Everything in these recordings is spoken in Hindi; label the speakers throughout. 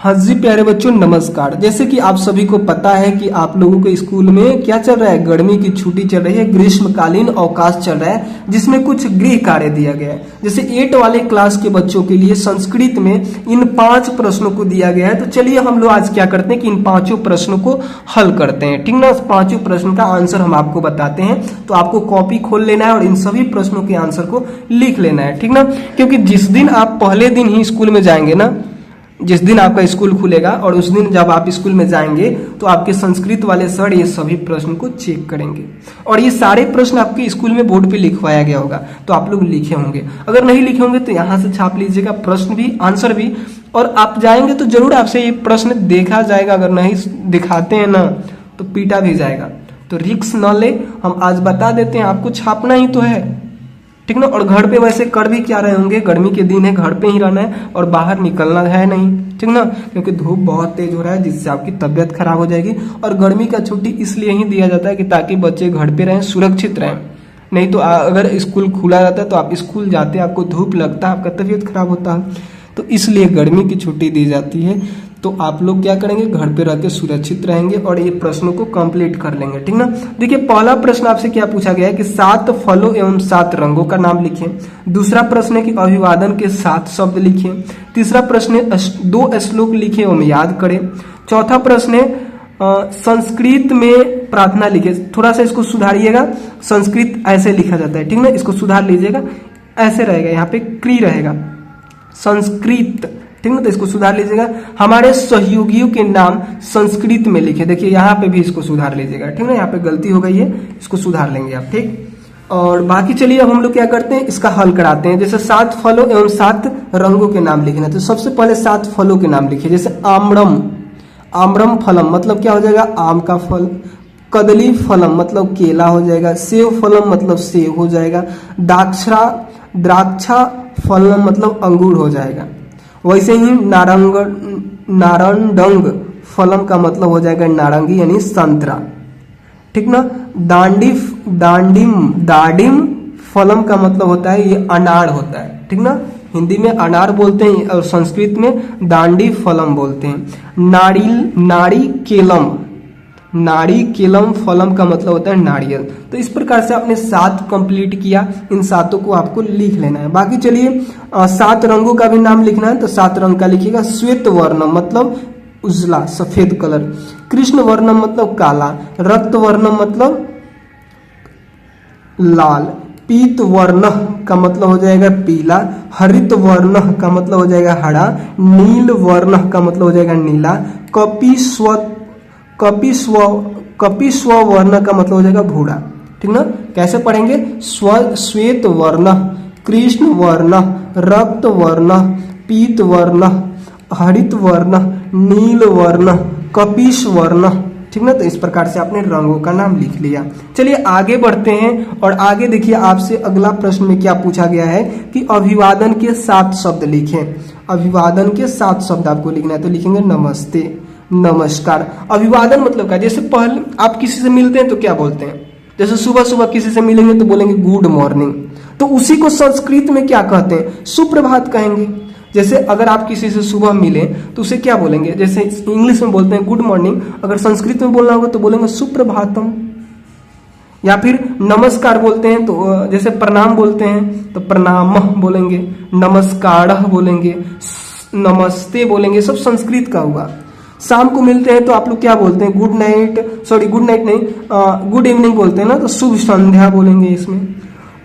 Speaker 1: हाँ जी प्यारे बच्चों नमस्कार। जैसे कि आप सभी को पता है कि आप लोगों के स्कूल में क्या चल रहा है, गर्मी की छुट्टी चल रही है, ग्रीष्मकालीन अवकाश चल रहा है, जिसमें कुछ गृह कार्य दिया गया है। जैसे 8 वाले क्लास के बच्चों के लिए संस्कृत में इन 5 प्रश्नों को दिया गया है। तो चलिए हम लोग आज क्या करते हैं कि इन 5 प्रश्नों को हल करते हैं, ठीक ना। 5 प्रश्न का आंसर हम आपको बताते हैं, तो आपको कॉपी खोल लेना है और इन सभी प्रश्नों के आंसर को लिख लेना है, ठीक ना। क्योंकि जिस दिन आप पहले दिन ही स्कूल में जाएंगे ना, जिस दिन आपका स्कूल खुलेगा और उस दिन जब आप स्कूल में जाएंगे तो आपके संस्कृत वाले सर ये सभी प्रश्न को चेक करेंगे और ये सारे प्रश्न आपके स्कूल में बोर्ड पे लिखवाया गया होगा, तो आप लोग लिखे होंगे। अगर नहीं लिखे होंगे तो यहाँ से छाप लीजिएगा, प्रश्न भी आंसर भी, और आप जाएंगे तो जरूर आपसे ये प्रश्न देखा जाएगा। अगर नहीं दिखाते हैं ना तो पीटा भी जाएगा, तो रिस्क न ले, हम आज बता देते हैं, आपको छापना ही तो है, ठीक ना। और घर पे वैसे कर भी क्या रहे होंगे, गर्मी के दिन है, घर पे ही रहना है और बाहर निकलना है नहीं, ठीक ना, क्योंकि धूप बहुत तेज हो रहा है जिससे आपकी तबीयत खराब हो जाएगी। और गर्मी का छुट्टी इसलिए ही दिया जाता है कि ताकि बच्चे घर पे रहें, सुरक्षित रहें। नहीं तो अगर स्कूल खुला रहता है तो आप स्कूल जाते, आपको धूप लगता, आपका तबीयत खराब होता है, तो इसलिए गर्मी की छुट्टी दी जाती है। तो आप लोग क्या करेंगे, घर पे रह के सुरक्षित रहेंगे और ये प्रश्नों को कंप्लीट कर लेंगे, ठीक ना। देखिए पहला प्रश्न आपसे क्या पूछा गया है कि 7 फलों एवं 7 रंगों का नाम लिखें। दूसरा प्रश्न है कि अभिवादन के 7 शब्द लिखें। तीसरा प्रश्न है 2 श्लोक लिखें एवं याद करें। चौथा प्रश्न है संस्कृत में प्रार्थना लिखे। थोड़ा सा इसको सुधारिएगा, संस्कृत ऐसे लिखा जाता है, ठीक ना, इसको सुधार लीजिएगा, ऐसे रहेगा, यहाँ पे क्री रहेगा, संस्कृत, ठीक ना, तो इसको सुधार लीजिएगा। हमारे सहयोगियों के नाम संस्कृत में लिखे, देखिए यहाँ पे भी इसको सुधार लीजिएगा, ठीक ना, यहाँ पे गलती हो गई है, इसको सुधार लेंगे आप, ठीक। और बाकी चलिए अब हम लोग क्या करते हैं, इसका हल कराते हैं। जैसे 7 फलों एवं 7 रंगों के नाम लिखना, तो सबसे पहले 7 फलों के नाम लिखिए। जैसे आम्रम, आम्रम फलम मतलब क्या हो जाएगा, आम का फल। कदली फलम मतलब केला हो जाएगा। सेव फलम मतलब सेव हो जाएगा। द्राक्षा फलम मतलब अंगूर हो जाएगा। वैसे ही नारंडंग फलम का मतलब हो जाएगा नारंगी यानी संतरा, ठीक ना। दाडिम फलम का मतलब होता है ये अनार होता है, ठीक ना। हिंदी में अनार बोलते हैं और संस्कृत में दांडी फलम बोलते हैं। नारी केलम फलम का मतलब होता है नारियल। तो इस प्रकार से आपने 7 कंप्लीट किया, इन 7 को आपको लिख लेना है। बाकी चलिए 7 रंगों का भी नाम लिखना है, तो 7 रंग का लिखिएगा। श्वेत वर्णम मतलब उजला सफेद कलर। कृष्ण वर्णम मतलब काला। रक्त वर्णम मतलब लाल। पीत वर्ण का मतलब हो जाएगा पीला। हरित वर्ण का मतलब हो जाएगा हरा। नील वर्ण का मतलब हो जाएगा नीला। कपिस्व वर्ण का मतलब हो जाएगा भूरा, ठीक ना। कैसे पढ़ेंगे, श्वेत वर्ण, कृष्ण वर्ण, रक्त वर्ण, पीत वर्ण, हरित वर्ण, नील वर्ण, कपिश वर्ण, ठीक ना। तो इस प्रकार से आपने रंगों का नाम लिख लिया। चलिए आगे बढ़ते हैं और आगे देखिए आपसे अगला प्रश्न में क्या पूछा गया है कि अभिवादन के 7 शब्द लिखें। अभिवादन के 7 शब्द आपको लिखना है, तो लिखेंगे नमस्ते, नमस्कार। अभिवादन मतलब क्या, जैसे पहले आप किसी से मिलते हैं तो क्या बोलते हैं, जैसे सुबह सुबह किसी से मिलेंगे तो बोलेंगे गुड मॉर्निंग, तो उसी को संस्कृत में क्या कहते हैं, सुप्रभात कहेंगे। जैसे अगर आप किसी से सुबह मिले तो उसे क्या बोलेंगे, जैसे इंग्लिश में बोलते हैं गुड मॉर्निंग, अगर संस्कृत में बोलना होगा तो बोलेंगे सुप्रभातम। या फिर नमस्कार बोलते हैं तो जैसे प्रणाम बोलते हैं तो प्रणाम बोलेंगे, नमस्कार बोलेंगे, नमस्ते बोलेंगे, सब संस्कृत का हुआ। शाम को मिलते हैं तो आप लोग क्या बोलते हैं, गुड नाइट नहीं, गुड इवनिंग बोलते हैं ना, तो शुभ संध्या बोलेंगे इसमें।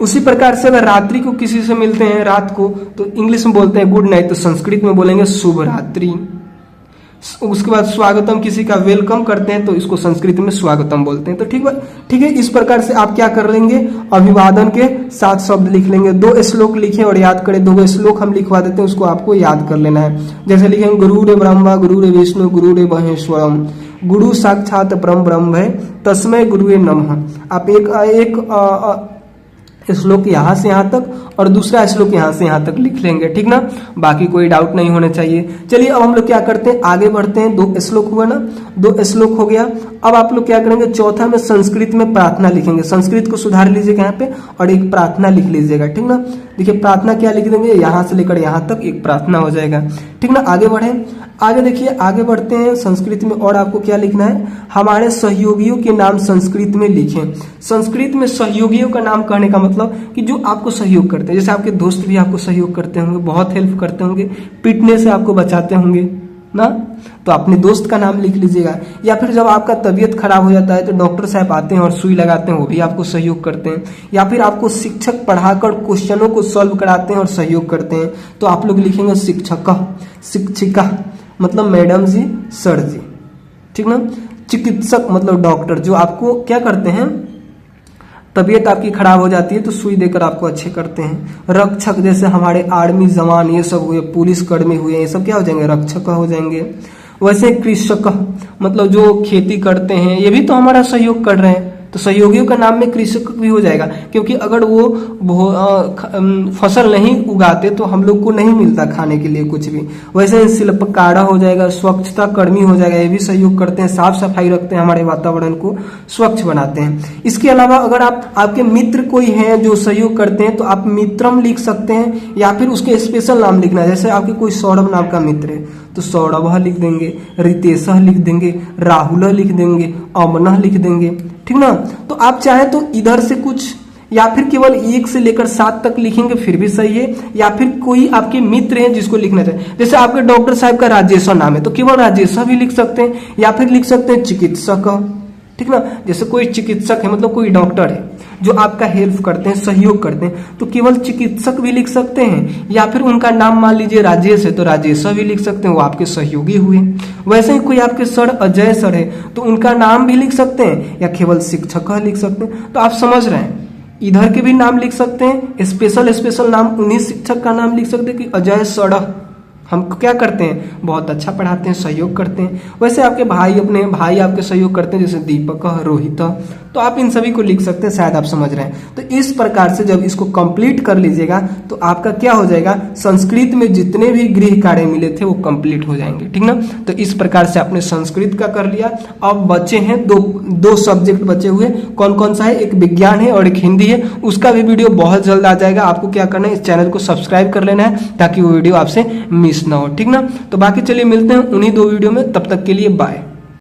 Speaker 1: उसी प्रकार से अगर रात्रि को किसी से मिलते हैं रात को तो इंग्लिश में बोलते हैं गुड नाइट, तो संस्कृत में बोलेंगे शुभ रात्रि। उसके बाद स्वागतम, किसी का वेलकम करते हैं तो इसको संस्कृत में स्वागतम बोलते हैं। तो ठीक है, इस प्रकार से आप क्या कर लेंगे, अभिवादन के 7 शब्द लिख लेंगे। 2 श्लोक लिखे और याद करें, 2 श्लोक हम लिखवा देते हैं, उसको आपको याद कर लेना है। जैसे लिखेंगे गुरुरे ब्रह्मा गुरुरे विष्णु गुरुरे महेश्वरम, गुरु साक्षात परम ब्रह्म है, तस्मै गुरुवे नमः। आप एक श्लोक यहाँ से यहाँ तक और दूसरा श्लोक यहाँ से यहाँ तक लिख लेंगे, ठीक ना। बाकी कोई डाउट नहीं होने चाहिए। चलिए अब हम लोग क्या करते हैं, आगे बढ़ते हैं। 2 श्लोक हुआ ना, 2 श्लोक हो गया। अब आप लोग क्या करेंगे, चौथा में संस्कृत में प्रार्थना लिखेंगे। संस्कृत को सुधार लीजिएगा यहाँ पे और एक प्रार्थना लिख लीजिएगा, ठीक ना। देखिए प्रार्थना क्या लिख देंगे, यहाँ से लेकर यहाँ तक एक प्रार्थना हो जाएगा। ठीक ना, आगे बढ़े, आगे देखिए, आगे बढ़ते हैं संस्कृत में। और आपको क्या लिखना है, हमारे सहयोगियों के नाम संस्कृत में लिखें। संस्कृत में सहयोगियों का नाम कहने का मतलब कि जो आपको सहयोग करते हैं, जैसे आपके दोस्त भी आपको सहयोग करते होंगे, बहुत हेल्प करते होंगे, पिटने से आपको बचाते होंगे ना, तो अपने दोस्त का नाम लिख लीजिएगा। या फिर जब आपका तबीयत खराब हो जाता है तो डॉक्टर साहब आते हैं और सुई लगाते हैं, वो भी आपको सहयोग करते हैं। या फिर आपको शिक्षक पढ़ाकर क्वेश्चनों को सॉल्व कराते हैं और सहयोग करते हैं, तो आप लोग लिखेंगे शिक्षक, शिक्षिका मतलब मैडम जी, सर जी। ठीक ना, चिकित्सक मतलब डॉक्टर, जो आपको क्या करते हैं, तबीयत आपकी खराब हो जाती है तो सुई देकर आपको अच्छे करते हैं। रक्षक जैसे हमारे आर्मी जवान ये सब हुए, पुलिस कर्मी हुए, ये सब क्या हो जाएंगे, रक्षक हो जाएंगे। वैसे कृषक मतलब जो खेती करते हैं, ये भी तो हमारा सहयोग कर रहे हैं, तो सहयोगियों का नाम में कृषक भी हो जाएगा, क्योंकि अगर वो फसल नहीं उगाते तो हम लोग को नहीं मिलता खाने के लिए कुछ भी। वैसे शिल्पकार हो जाएगा, स्वच्छता कर्मी हो जाएगा, ये भी सहयोग करते हैं, साफ सफाई रखते हैं, हमारे वातावरण को स्वच्छ बनाते हैं। इसके अलावा अगर आपके मित्र कोई हैं जो सहयोग करते हैं तो आप मित्रम लिख सकते हैं, या फिर उसके स्पेशल नाम लिखना है। जैसे आपके कोई सौरभ नाम का मित्र है तो सौरभ लिख देंगे, रितेश लिख देंगे, राहुल लिख देंगे, अमन लिख देंगे। ठीक ना, तो आप चाहे तो इधर से कुछ या फिर केवल 1 से लेकर 7 तक लिखेंगे फिर भी सही है, या फिर कोई आपके मित्र हैं जिसको लिखना चाहिए। जैसे आपके डॉक्टर साहब का राजेश नाम है तो केवल राजेश भी लिख सकते हैं, या फिर लिख सकते हैं चिकित्सक। ठीक ना, जैसे कोई चिकित्सक है मतलब कोई डॉक्टर है जो आपका हेल्प करते हैं, सहयोग करते हैं, तो केवल चिकित्सक भी लिख सकते हैं, या फिर उनका नाम मान लीजिए राजेश है तो राजेश भी लिख सकते हैं, वो आपके सहयोगी हुए। वैसे ही कोई आपके सर अजय सर है तो उनका नाम भी लिख सकते हैं, या केवल शिक्षक लिख सकते हैं। तो आप समझ रहे हैं, इधर के भी नाम लिख सकते हैं, स्पेशल नाम उन्हीं शिक्षक का नाम लिख सकते हैं कि अजय सर हम क्या करते हैं, बहुत अच्छा पढ़ाते हैं, सहयोग करते हैं। वैसे आपके अपने भाई आपके सहयोग करते हैं, जैसे दीपक, रोहित, तो आप इन सभी को लिख सकते हैं, शायद आप समझ रहे हैं। तो इस प्रकार से जब इसको कंप्लीट कर लीजिएगा तो आपका क्या हो जाएगा, संस्कृत में जितने भी गृह कार्य मिले थे वो कंप्लीट हो जाएंगे। ठीक ना, तो इस प्रकार से आपने संस्कृत का कर लिया। अब बचे हैं दो सब्जेक्ट बचे हुए, कौन कौन सा है, एक विज्ञान है और एक हिंदी है। उसका भी वीडियो बहुत जल्द आ जाएगा। आपको क्या करना है, इस चैनल को सब्सक्राइब कर लेना है ताकि वो वीडियो आपसे मिस ना हो। ठीक ना, तो बाकी चलिए मिलते हैं उन्हीं 2 वीडियो में, तब तक के लिए बाय।